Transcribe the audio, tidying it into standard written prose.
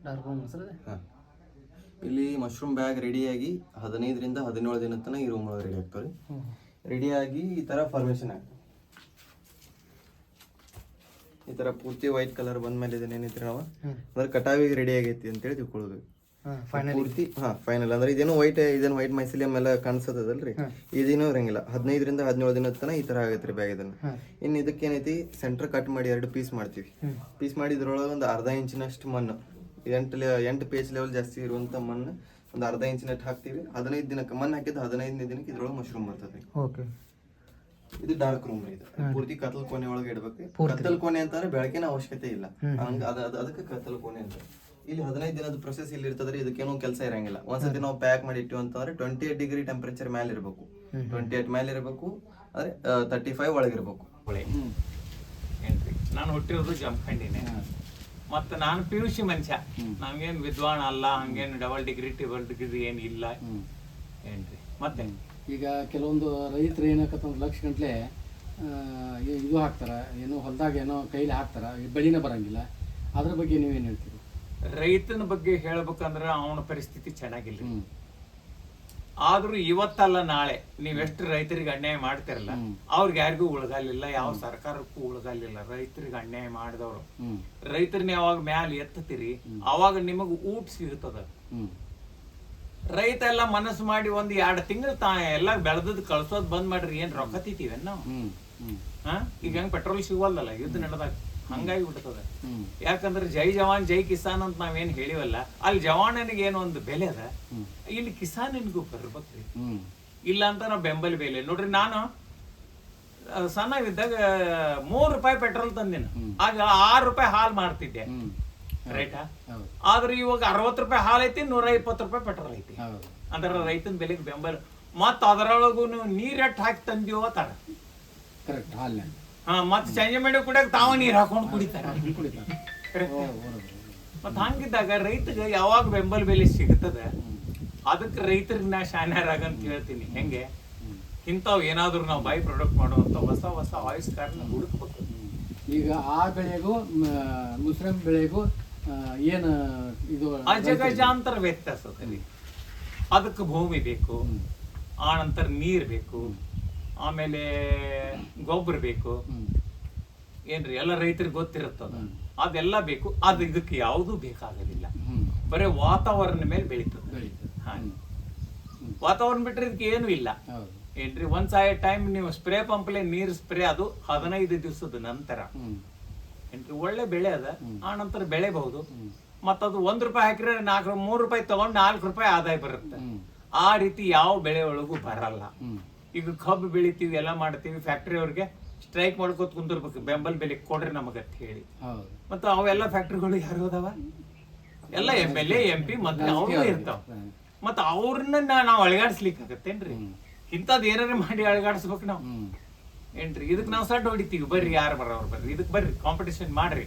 Dark room sir ಹಾಂ, ಇಲ್ಲಿ mushroom bag ರೆಡಿಯಾಗಿ 15ರಿಂದ 17 ದಿನದ ತನಕ ಈ ರೂಮ್ ಒಳಗೆ ರೆಡಿ ಆಗ್ತಾವೆ. ರೆಡಿಯಾಗಿ ಈ ಥರ ಫಾರ್ಮೇಷನ್ ಆಗ್ತದೆ. ಈ ಥರ ಪೂರ್ತಿ ವೈಟ್ ಕಲರ್ ಬಂದ್ಮೇಲೆ ಇದನ್ನೇನಿದ್ರೆ ನಾವು ಅಂದ್ರೆ ಕಟಾವಿಗೆ ರೆಡಿ ಆಗೈತಿ ಅಂತೇಳಿ ತಿಳ್ಕೊಳ್ಳೋದು ಪೂರ್ತಿ. ಫೈನಲ್ ಅಂದ್ರೆ ಇದೇನು ಇದೇನು ವೈಟ್ ಮೈಸಿಲಿಯಮ್ ಎಲ್ಲ ಕಾಣಿಸೋದಲ್ರಿ, ಇದೇನೂ ಇರಂಗಿಲ್ಲ. 15ರಿಂದ 17 ದಿನದ ತನಕ ಈ ತರ ಆಗೈತ್ರಿ ಬ್ಯಾಗ್. ಇದನ್ನ ಇನ್ನು ಇದಕ್ಕೇನೈತಿ ಸೆಂಟರ್ ಕಟ್ ಮಾಡಿ 2 ಪೀಸ್ ಮಾಡ್ತೀವಿ. ಪೀಸ್ ಮಾಡಿ ಇದ್ರೊಳಗೆ ಒಂದು ಅರ್ಧ ಇಂಚಿನಷ್ಟು ಮಣ್ಣು, 8 ಪೇಜ್ ಲೆವೆಲ್ ಜಾಸ್ತಿ ಇರುವಂತ ಮಣ್ಣು ಒಂದು ಅರ್ಧ ಇಂಚಿನಷ್ಟು ಹಾಕ್ತಿವಿ. 15 ದಿನಕ್ಕೆ ಮಣ್ಣು ಹಾಕಿದ್ದು 15ನೇ ದಿನಕ್ಕೆ ಇದ್ರೊಳಗೆ ಮಶ್ರೂಮ್ ಬರ್ತದೆ. ಇದು ಡಾರ್ಕ್ ರೂಮ್ ಇದು ಪೂರ್ತಿ ಕತ್ತಲ ಕೋಣೆ ಒಳಗೆ ಇಡ್ಬೇಕು. ಕತ್ತಲ ಕೋಣೆ ಅಂತಂದ್ರೆ ಬೆಳಕಿನ ಅವಶ್ಯಕತೆ ಇಲ್ಲ, ಅದಕ್ಕೆ ಕತ್ತಲ ಕೋಣೆ ಅಂತ. ಇಲ್ಲಿ 15 ದಿನದ ಪ್ರೊಸೆಸ್ ಇಲ್ಲಿ ಇರ್ತದ್ರಿ. ಇದಕ್ಕೇನೋ ಕೆಲಸ ಇರಂಗಿಲ್ಲ. ಒಂದ್ಸತಿ ನಾವು ಪ್ಯಾಕ್ ಮಾಡಿ ಇಟ್ಟಿವಿ ಅಂತಂದ್ರೆ 28 ಡಿಗ್ರಿ ಟೆಂಪರೇಚರ್ ಮೇಲೆ ಇರಬೇಕು. 28 ಮೇಲೆ ಇರಬೇಕು, ಅಂದ್ರೆ 35 ಒಳಗಿರ್ಬೇಕು. ನಾನು ಹುಟ್ಟಿರೋದು ಜಮಖಂಡಿನೇ, ಮತ್ತೆ ನಾನು PUC ಮನುಷ್ಯ. ನಮ್ಗೇನು ವಿದ್ವಾನ್ ಅಲ್ಲ, ಹಂಗೇನು ಡಬಲ್ ಡಿಗ್ರಿ ಏನು ಇಲ್ಲ ಏನ್ರಿ. ಮತ್ತೆ ಈಗ ಕೆಲವೊಂದು ರೈತರು ಏನಾಕತ್ತಂದ್ರೆ ಲಕ್ಷ ಗಂಟ್ಲೆ ಇದು ಹಾಕ್ತಾರ, ಏನೋ ಹೊಲದಾಗ ಏನೋ ಕೈಲಿ ಹಾಕ್ತಾರ, ಬೆಳಿನ ಬರಂಗಿಲ್ಲ. ಅದ್ರ ಬಗ್ಗೆ ನೀವೇನು ಹೇಳ್ತೀರಿ? ರೈತನ ಬಗ್ಗೆ ಹೇಳ್ಬೇಕಂದ್ರೆ ಅವನ ಪರಿಸ್ಥಿತಿ ಚೆನ್ನಾಗಿಲ್ಲ. ಆದ್ರೂ ಇವತ್ತಲ್ಲ ನಾಳೆ ನೀವೆಷ್ಟು ರೈತರಿಗೆ ಅನ್ಯಾಯ ಮಾಡ್ತಿರಲ್ಲ, ಅವ್ರಿಗೆ ಯಾರಿಗೂ ಉಳ್ಗಾಲಿಲ್ಲ, ಯಾವ ಸರ್ಕಾರಕ್ಕೂ ಉಳ್ಗಾಲಿಲ್ಲ. ರೈತರಿಗೆ ಅನ್ಯಾಯ ಮಾಡಿದವ್ರು ರೈತರನ್ನ ಯಾವಾಗ ಮ್ಯಾಲ ಎತ್ತತೀರಿ ಅವಾಗ ನಿಮಗ್ ಊಟ ಸಿಗುತ್ತದ. ರೈತ ಎಲ್ಲ ಮನಸ್ಸು ಮಾಡಿ 1-2 ತಿಂಗಳು ಎಲ್ಲ ಬೆಳೆದದ್ ಕಳ್ಸೋದ್ ಬಂದ್ ಮಾಡ್ರಿ, ಏನ್ ರೊಕ್ಕ ತಿಂತೀವೇನ್ ನಾವು? ಈಗ ಹೆಂಗ್ ಪೆಟ್ರೋಲ್ ಸಿಗೋಲ್ದಲ್ಲ ಯುದ್ಧ ನಡೆದಾಗ, ಹಂಗಾಗಿ ಬಿಡ್ತದ. ಯಾಕಂದ್ರೆ ಜೈ ಜವಾನ್ ಜೈ ಕಿಸಾನ್ ಅಂತ ನಾವೇನ್ ಹೇಳಿವಲ್ಲ, ಅಲ್ಲಿ ಜವಾನನಿಗೆ ಏನೋ ಒಂದು ಬೆಲೆ ಅದ, ಇಲ್ಲಿ ಕಿಸಾನಿಗೂ ಬರ್ಬೇಕ್ರಿ. ಇಲ್ಲ ಅಂತ ನಾವು ಬೆಂಬಲ ಬೆಲೆ ನೋಡ್ರಿ. ನಾನು ಸಣ್ಣವಿದ್ದಾಗ 3 ರೂಪಾಯಿ ಪೆಟ್ರೋಲ್ ತಂದಿನ, ಆಗ 6 ರೂಪಾಯಿ ಹಾಲ್ ಮಾಡ್ತಿದ್ದೆ, ರೈಟಾ? ಆದ್ರೆ ಇವಾಗ 60 ರೂಪಾಯಿ ಹಾಲ್ ಐತಿ, 120 ರೂಪಾಯಿ ಪೆಟ್ರೋಲ್ ಐತಿ. ಅಂದ್ರೆ ರೈತನ ಬೆಲೆಗೆ ಬೆಂಬಲ. ಮತ್ತ ಅದರೊಳಗು ನೀರ್ ಎಟ್ ಹಾಕಿ ತಂದಿವೋ ತರ ಕರೆಕ್ಟ್ ಹಾಲ್. ಮತ್ ಚೇಂಜ್ ಮಾಡಿ ಕುಡಿಯಕ್ ತಾವ ನೀರ್ ಹಾಕೊಂಡು ಕುಡಿತಾರ. ಮತ್ ಹಂಗಿದ್ದಾಗ ರೈತಗೆ ಯಾವಾಗ ಬೆಂಬಲ ಬೆಲೆ ಸಿಗುತ್ತದ, ಅದಕ್ಕೆ ರೈತರಿಗೆ ನಾ ಶಾನ್ಯಾರಾಗಂತ ಹೇಳ್ತೀನಿ. ಹೆಂಗೆ ಇಂಥವ್ ಏನಾದ್ರು ನಾವು ಬೈ ಪ್ರಾಡಕ್ಟ್ ಮಾಡುವಂತ ಹೊಸ ಹೊಸ ಆವಿಷ್ಕಾರನ ಹುಡುಕ್ಬೇಕು. ಈಗ ಆ ಬೆಳೆಗೂ ಮುಸ್ಲಿಂ ಬೆಳೆಗೂ ಏನು ಇದು ಅಜಗಜಾಂತರ ವ್ಯತ್ಯಾಸ ಅದ. ಅದಕ್ಕೆ ಭೂಮಿ ಬೇಕು, ಆನಂತರ ನೀರ್ ಬೇಕು, ಆಮೇಲೆ ಗೊಬ್ಬರ ಬೇಕು, ಏನ್ರಿ ಎಲ್ಲ ರೈತರಿಗೆ ಗೊತ್ತಿರುತ್ತದ. ಅದೆಲ್ಲ ಬೇಕು. ಅದು ಇದಕ್ಕೆ ಯಾವುದೂ ಬೇಕಾಗೋದಿಲ್ಲ, ಬರೀ ವಾತಾವರಣ ಮೇಲೆ ಬೆಳೀತದೆ. ವಾತಾವರಣ ಬಿಟ್ರೆ ಇದಕ್ಕೆ ಏನು ಇಲ್ಲ ಏನ್ರಿ. ಒನ್ಸ್ ಆ ಟೈಮ್ ನೀವು ಸ್ಪ್ರೇ ಪಂಪ್ಲೆ ನೀರು ಸ್ಪ್ರೇ, ಅದು 15 ದಿವಸದ ನಂತರ ಏನ್ರಿ ಒಳ್ಳೆ ಬೆಳೆ ಅದ. ಆ ನಂತರ ಬೆಳೆಬಹುದು. ಮತ್ತದು 1 ರೂಪಾಯಿ ಹಾಕಿದ್ರೆ 3 ರೂಪಾಯಿ ತಗೊಂಡು 4 ರೂಪಾಯಿ ಆದಾಯ ಬರುತ್ತೆ. ಆ ರೀತಿ ಯಾವ ಬೆಳೆ ಒಳಗೂ ಬರಲ್ಲ. ಈಗ ಕಬ್ಬು ಬೆಳಿತೀವಿ, ಎಲ್ಲ ಮಾಡ್ತೀವಿ, ಫ್ಯಾಕ್ಟ್ರಿ ಅವ್ರಿಗೆ ಸ್ಟ್ರೈಕ್ ಮಾಡ್ಕೋತ ಕುಂದಿರ್ಬೇಕು, ಬೆಂಬಲ ಬೆಲೆ ಕೊಡ್ರಿ ನಮಗಂತ ಹೇಳಿ. ಮತ್ತೆ ಅವೆಲ್ಲ ಫ್ಯಾಕ್ಟ್ರಿಗಳು ಯಾರು ಅದಾವ? ಎಲ್ಲ MLA MP ಮಂತ್ರಿ ಅವ್ರು ಇರ್ತಾವ. ಮತ್ತ ಅವ್ರನ್ನ ನಾವು ಅಳಗಾಡ್ಸ್ಲಿಕ್ಕೆ ಆಗತ್ತೇನ್ರಿ? ಇಂಥದ್ ಏನಾರ ಮಾಡಿ ಅಳಗಾಡಿಸ್ಬೇಕು ನಾವು ಏನ್ರಿ. ಇದಕ್ ನಾವು ಸಡ್ ಹೊಡಿತೀವಿ, ಬರ್ರಿ ಯಾರು ಬರೋರು ಬರ್ರಿ, ಇದಕ್ ಬರ್ರಿ ಕಾಂಪಿಟೇಷನ್ ಮಾಡ್ರಿ.